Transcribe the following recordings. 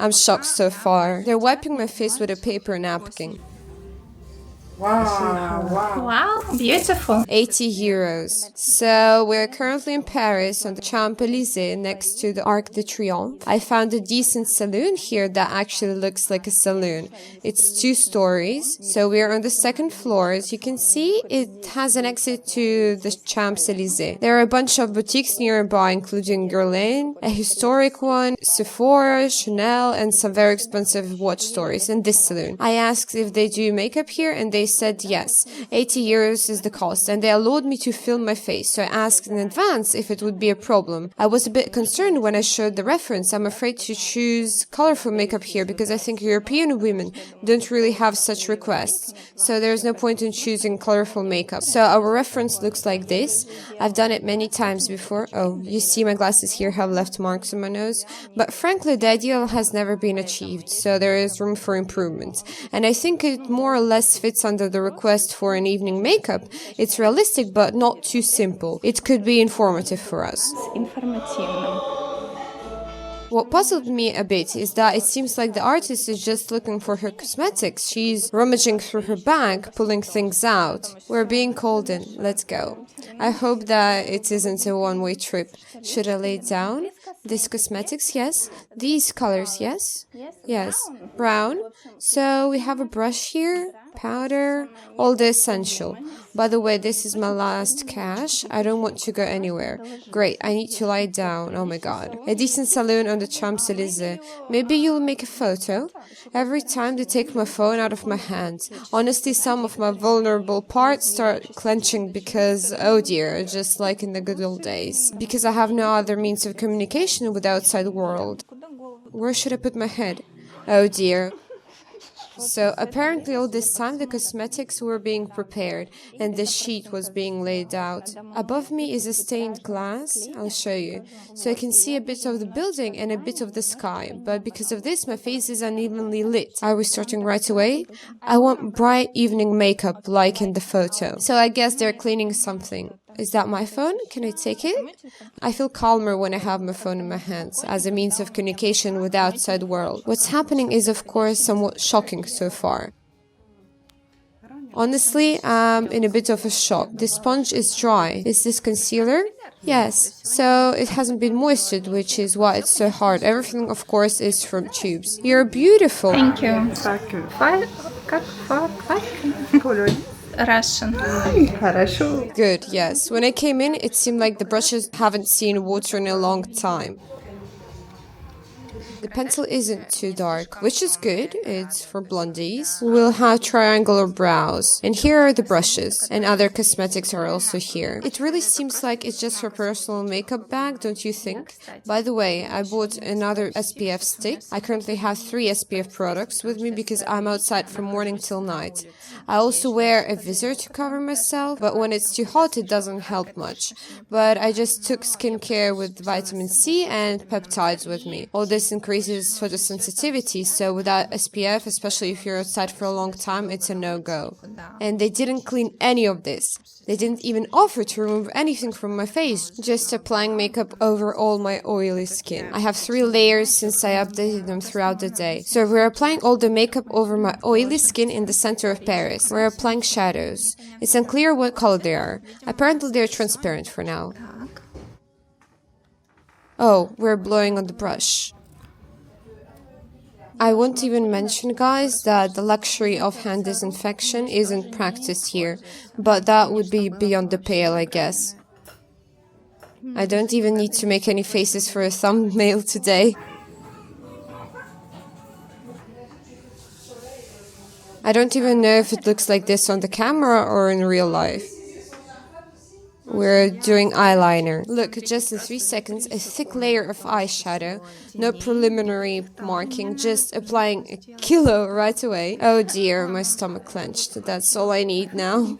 I'm shocked so far. They're wiping my face with a paper napkin. Wow, beautiful. 80 euros. So we're currently in Paris on the Champs-Élysées next to the Arc de Triomphe. I found a decent saloon here that actually looks like a saloon. It's 2 stories. So we're on the second floor. As you can see, it has an exit to the Champs-Élysées. There are a bunch of boutiques nearby, including Guerlain, a historic one, Sephora, Chanel, and some very expensive watch stores in this saloon. I asked if they do makeup here, and they said yes. 80 euros is the cost, and they allowed me to film my face, so I asked in advance if it would be a problem. I was a bit concerned when I showed the reference. I'm afraid to choose colorful makeup here because I think European women don't really have such requests, so there's no point in choosing colorful makeup. So our reference looks like this. I've done it many times before. Oh, you see my glasses here have left marks on my nose, but frankly the ideal has never been achieved, so there is room for improvement, and I think it more or less fits under the request for an evening makeup. It's realistic but not too simple. It could be informative for us. What puzzled me a bit is that it seems like the artist is just looking for her cosmetics. She's rummaging through her bag, pulling things out. We're being called in. Let's go. I hope that it isn't a one-way trip. Should I lay it down? This cosmetics, yes. These colors, yes. Yes. Brown. So we have a brush here, powder, all the essential. By the way, this is my last cash. I don't want to go anywhere. Great, I need to lie down. Oh my god. A decent saloon on the Champs-Élysées. Maybe you'll make a photo? Every time they take my phone out of my hands. Honestly, some of my vulnerable parts start clenching because, oh dear, just like in the good old days. Because I have no other means of communication with the outside world. Where should I put my head? Oh dear. So apparently all this time the cosmetics were being prepared and the sheet was being laid out. Above me is a stained glass. I'll show you. So I can see a bit of the building and a bit of the sky, but because of this my face is unevenly lit. Are we starting right away? I want bright evening makeup like in the photo. So I guess they're cleaning something. Is that my phone? Can I take it? I feel calmer when I have my phone in my hands, as a means of communication with the outside world. What's happening is, of course, somewhat shocking so far. Honestly, I'm in a bit of a shock. The sponge is dry. Is this concealer? Yes. So it hasn't been moistened, which is why it's so hard. Everything, of course, is from tubes. You're beautiful. Thank you. Russian. Good, yes. When I came in, it seemed like the brushes haven't seen water in a long time. The pencil isn't too dark, which is good. It's for blondies. We'll have triangular brows. And here are the brushes. And other cosmetics are also here. It really seems like it's just her personal makeup bag, don't you think? By the way, I bought another SPF stick. I currently have 3 SPF products with me because I'm outside from morning till night. I also wear a visor to cover myself, but when it's too hot it doesn't help much. But I just took skincare with vitamin C and peptides with me. All this increases photosensitivity, so without SPF, especially if you're outside for a long time, it's a no-go. And they didn't clean any of this. They didn't even offer to remove anything from my face, just applying makeup over all my oily skin. I have 3 layers since I updated them throughout the day. So we're applying all the makeup over my oily skin in the center of Paris. We're applying shadows. It's unclear what color they are. Apparently they're transparent for now. Oh, we're blowing on the brush. I won't even mention, guys, that the luxury of hand disinfection isn't practiced here, but that would be beyond the pale, I guess. I don't even need to make any faces for a thumbnail today. I don't even know if it looks like this on the camera or in real life. We're doing eyeliner. Look, just in 3 seconds, a thick layer of eyeshadow. No preliminary marking, just applying a kilo right away. Oh dear, my stomach clenched. That's all I need now.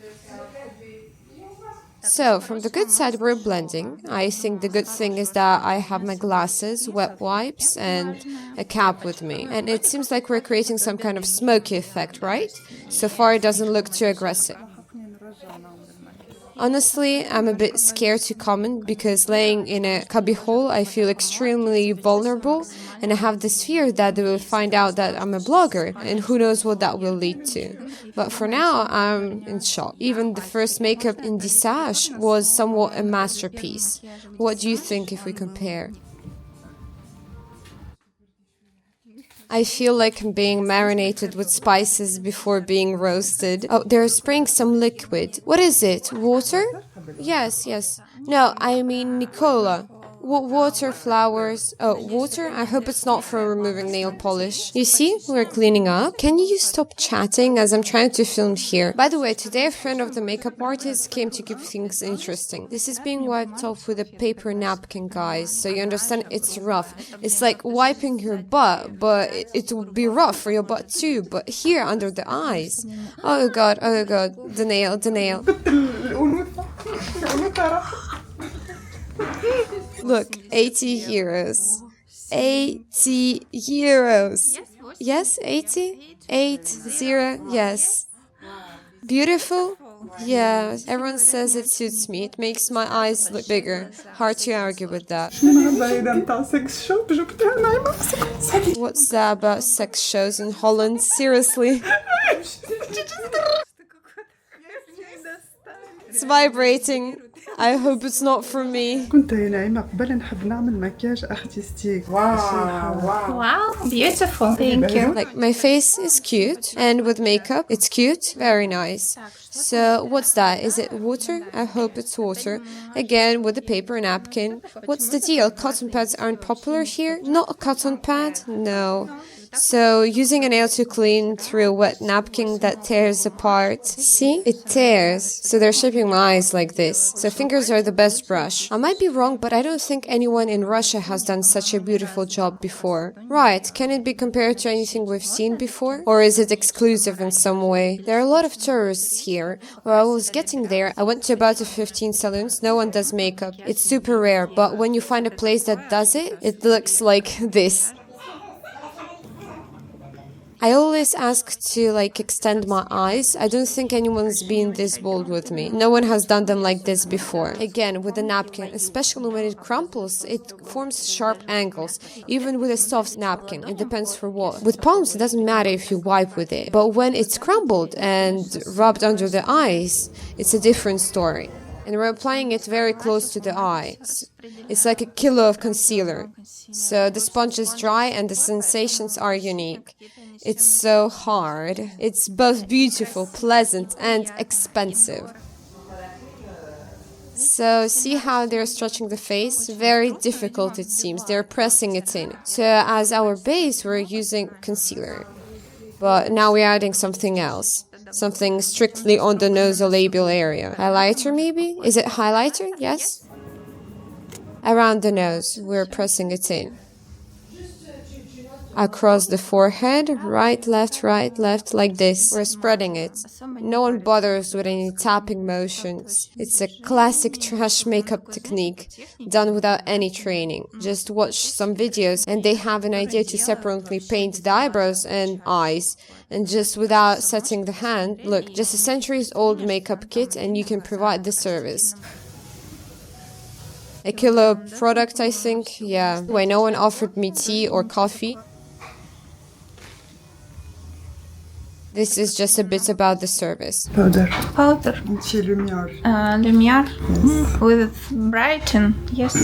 So, from the good side, we're blending. I think the good thing is that I have my glasses, wet wipes, and a cap with me. And it seems like we're creating some kind of smoky effect, right? So far, it doesn't look too aggressive. Honestly, I'm a bit scared to comment because laying in a cubbyhole, I feel extremely vulnerable and I have this fear that they will find out that I'm a blogger and who knows what that will lead to. But for now, I'm in shock. Even the first makeup in Visage was somewhat a masterpiece. What do you think if we compare? I feel like I'm being marinated with spices before being roasted. Oh, they're spraying some liquid. What is it? Water? Yes, yes. No, I mean Nicola. Water, flowers. Oh, water? I hope it's not for removing nail polish. You see, we're cleaning up. Can you stop chatting as I'm trying to film here? By the way, today a friend of the makeup artist came to keep things interesting. This is being wiped off with a paper napkin, guys, so you understand it's rough. It's like wiping your butt, but it would be rough for your butt too, but here under the eyes. Oh god, the nail. Look, 80 euros. 80 euros. Yes, 80? 80, yes. Beautiful? Yeah, everyone says it suits me. It makes my eyes look bigger. Hard to argue with that. What's that about sex shows in Holland? Seriously? It's vibrating. I hope it's not for me. كنت يا نعيمة قبل نحب نعمل مكياج ارتستيك. Wow, beautiful. Thank you. Like, my face is cute, and with makeup, it's cute. Very nice. So, what's that? Is it water? I hope it's water. Again, with a paper napkin. What's the deal? Cotton pads aren't popular here? Not a cotton pad? No. So, using a nail to clean through a wet napkin that tears apart. See? It tears. So they're shaping my eyes like this. So fingers are the best brush. I might be wrong, but I don't think anyone in Russia has done such a beautiful job before. Right, can it be compared to anything we've seen before? Or is it exclusive in some way? There are a lot of tourists here. While I was getting there, I went to about 15 salons. No one does makeup. It's super rare, but when you find a place that does it, it looks like this. I always ask to extend my eyes. I don't think anyone's been this bold with me. No one has done them like this before. Again, with a napkin, especially when it crumples, it forms sharp angles. Even with a soft napkin, it depends for what. With palms, it doesn't matter if you wipe with it. But when it's crumbled and rubbed under the eyes, it's a different story. And we're applying it very close to the eye. It's like a kilo of concealer. So the sponge is dry and the sensations are unique. It's so hard. It's both beautiful, pleasant, and expensive. So see how they're stretching the face? Very difficult, it seems. They're pressing it in. So as our base, we're using concealer. But now we're adding something else. Something strictly on the nasolabial area. Highlighter, maybe? Is it highlighter? Yes? Around the nose, we're pressing it in. Across the forehead, right, left, like this. We're spreading it. No one bothers with any tapping motions. It's a classic trash makeup technique, done without any training. Just watch some videos and they have an idea to separately paint the eyebrows and eyes. And just without setting the hand, look, just a centuries-old makeup kit and you can provide the service. A kilo product, I think, yeah. Why no one offered me tea or coffee? This is just a bit about the service. Powder. Powder. Lumiere. Lumiere. With brighten. Yes.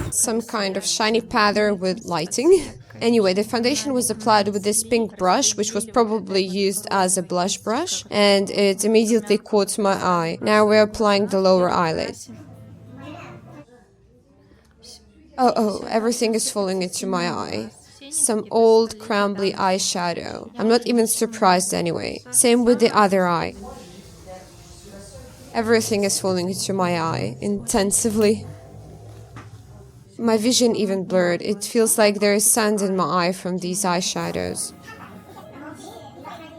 Some kind of shiny powder with lighting. Anyway, the foundation was applied with this pink brush, which was probably used as a blush brush, and it immediately caught my eye. Now we're applying the lower eyelid. Oh, everything is falling into my eye. Some old, crumbly eyeshadow. I'm not even surprised anyway. Same with the other eye. Everything is falling into my eye, intensively. My vision even blurred. It feels like there is sand in my eye from these eyeshadows.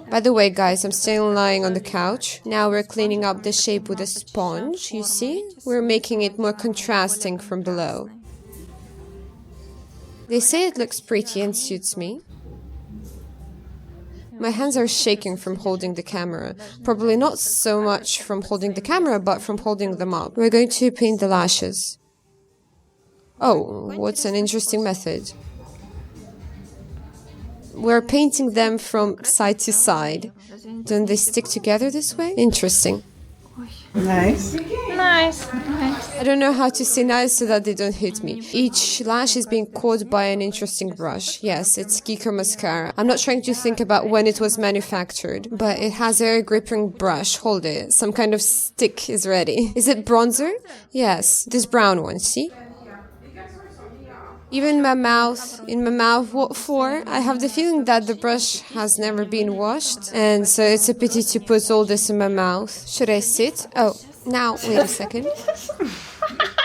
By the way, guys, I'm still lying on the couch. Now we're cleaning up the shape with a sponge, you see? We're making it more contrasting from below. They say it looks pretty and suits me. My hands are shaking from holding the camera. Probably not so much from holding the camera, but from holding them up. We're going to paint the lashes. Oh, what's an interesting method. We're painting them from side to side. Don't they stick together this way? Interesting. Nice. Nice, nice. I don't know how to say nice so that they don't hit me. Each lash is being caught by an interesting brush. Yes, it's Kiko mascara. I'm not trying to think about when it was manufactured, but it has a very gripping brush. Hold it. Some kind of stick is ready. Is it bronzer? Yes, this brown one, see? Even in my mouth, what for? I have the feeling that the brush has never been washed, and so it's a pity to put all this in my mouth. Should I sit? Oh, now, wait a second.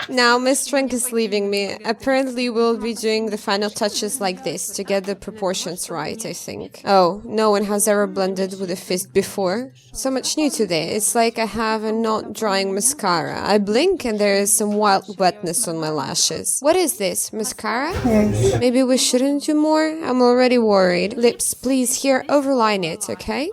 Now Miss Trunk is leaving me. Apparently we'll be doing the final touches like this to get the proportions right, I think. Oh, no one has ever blended with a fist before. So much new today. It's like I have a not drying mascara. I blink and there is some wild wetness on my lashes. What is this? Mascara? Yes. Maybe we shouldn't do more? I'm already worried. Lips, please, here, overline it, okay?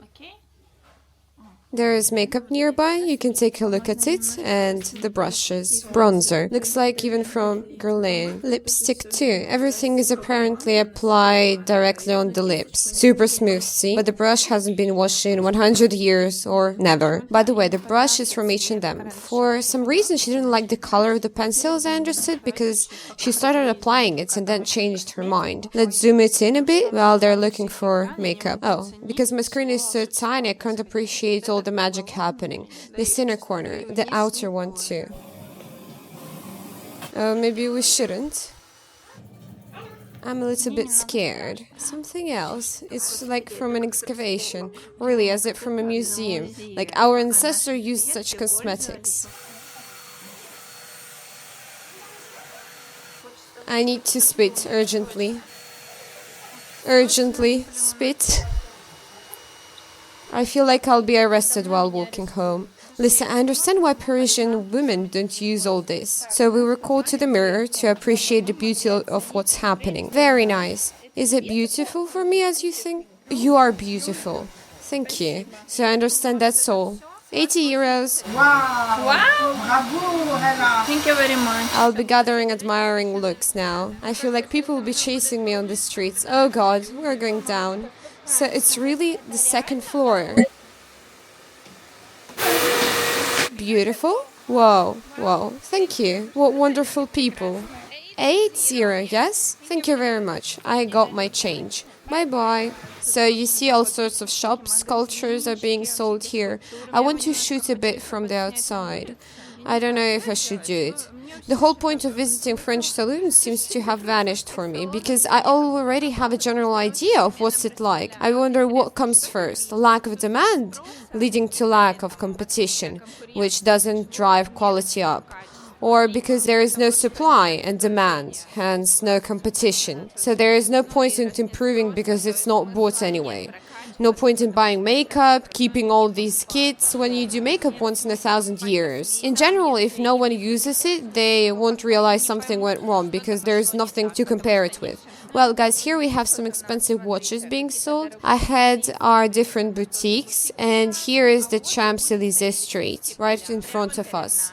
There is makeup nearby, you can take a look at it, and the brushes. Bronzer. Looks like even from Guerlain. Lipstick too. Everything is apparently applied directly on the lips. Super smooth, see? But the brush hasn't been washed in 100 years, or never. By the way, the brush is from H&M. For some reason she didn't like the color of the pencils, I understood, because she started applying it and then changed her mind. Let's zoom it in a bit while they're looking for makeup. Oh, because my screen is so tiny I can't appreciate all the magic happening. This inner corner, the outer one too. Oh, maybe we shouldn't. I'm a little bit scared. Something else. It's like from an excavation. Really, as if from a museum. Like our ancestors used such cosmetics. I need to spit urgently. Urgently spit. I feel like I'll be arrested while walking home. Listen, I understand why Parisian women don't use all this. So we were called to the mirror to appreciate the beauty of what's happening. Very nice. Is it beautiful for me as you think? You are beautiful. Thank you. So I understand that's all. 80 euros. Wow. Wow. Bravo, Hella. Thank you very much. I'll be gathering admiring looks now. I feel like people will be chasing me on the streets. Oh god, we're going down. So it's really the second floor. Beautiful. Whoa, whoa. Thank you. What wonderful people. 8-0, yes? Thank you very much. I got my change. Bye-bye. So you see all sorts of shops, sculptures are being sold here. I want to shoot a bit from the outside. I don't know if I should do it. The whole point of visiting French saloons seems to have vanished for me, because I already have a general idea of what's it like. I wonder what comes first, lack of demand, leading to lack of competition, which doesn't drive quality up. Or because there is no supply and demand, hence no competition. So there is no point in improving because it's not bought anyway. No point in buying makeup, keeping all these kits when you do makeup once in 1,000 years. In general, if no one uses it, they won't realize something went wrong because there's nothing to compare it with. Well, guys, here we have some expensive watches being sold. Ahead are different boutiques, and here is the Champs-Élysées street, right in front of us.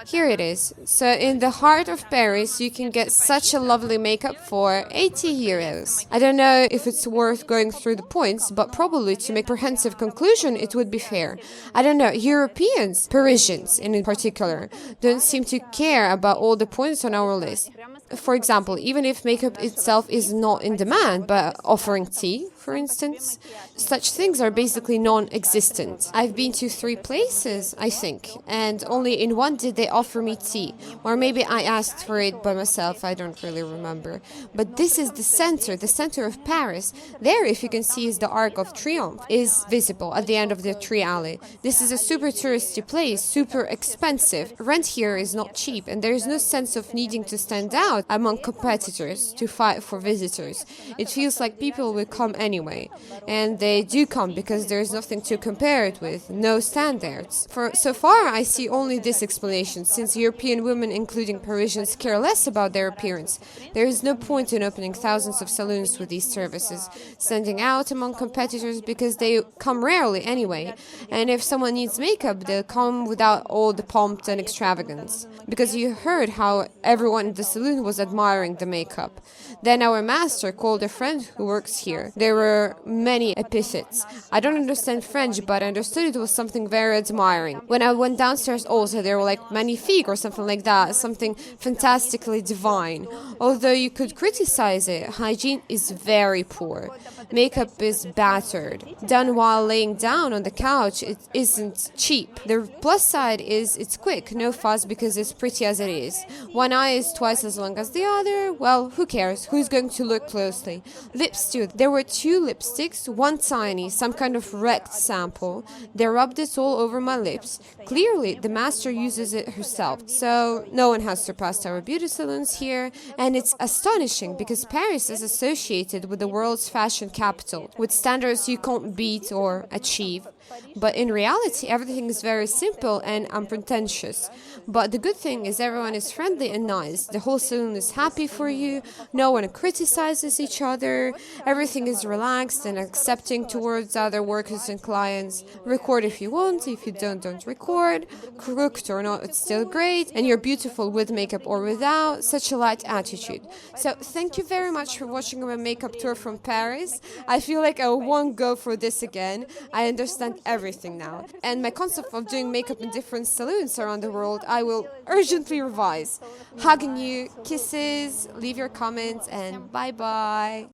Here it is. So in the heart of Paris, you can get such a lovely makeup for 80 euros. I don't know if it's worth going through the points, but probably to make a comprehensive conclusion, it would be fair. I don't know, Europeans, Parisians in particular, don't seem to care about all the points on our list. For example, even if makeup itself is not in demand, but offering tea, for instance, such things are basically non-existent. I've been to 3 places, I think, and only in one did they offer me tea. Or maybe I asked for it by myself, I don't really remember. But this is the center of Paris. There, if you can see, is the Arc of Triomphe, is visible at the end of the tree alley. This is a super touristy place, super expensive. Rent here is not cheap, and there is no sense of needing to stand out among competitors to fight for visitors. It feels like people will come anyway. anyway. And they do come because there's nothing to compare it with, no standards. For so far, I see only this explanation, since European women, including Parisians, care less about their appearance. There is no point in opening thousands of salons with these services, standing out among competitors because they come rarely anyway. And if someone needs makeup, they'll come without all the pomp and extravagance. Because you heard how everyone in the saloon was admiring the makeup. Then our master called a friend who works here. There were many epithets. I don't understand French, but I understood it was something very admiring. When I went downstairs also, there were like magnifique or something like that, something fantastically divine. Although you could criticize it, hygiene is very poor. Makeup is battered. Done while laying down on the couch, it isn't cheap. The plus side is it's quick, no fuss because it's pretty as it is. One eye is twice as long as the other. Well, who cares? Who's going to look closely? Lips too. There were 2 lipsticks, one tiny, some kind of wrecked sample. They rubbed it all over my lips. Clearly, the master uses it herself. So, no one has surpassed our beauty salons here. And it's astonishing because Paris is associated with the world's fashion capital, with standards you can't beat or achieve. But in reality, everything is very simple and unpretentious. But the good thing is everyone is friendly and nice. The whole salon is happy for you. No one criticizes each other. Everything is relaxed and accepting towards other workers and clients. Record if you want. If you don't record. Crooked or not, it's still great. And you're beautiful with makeup or without. Such a light attitude. So thank you very much for watching my makeup tour from Paris. I feel like I won't go for this again. I understand everything now. And my concept of doing makeup in different salons around the world, I will urgently revise. Hugging you, kisses, leave your comments, and bye-bye.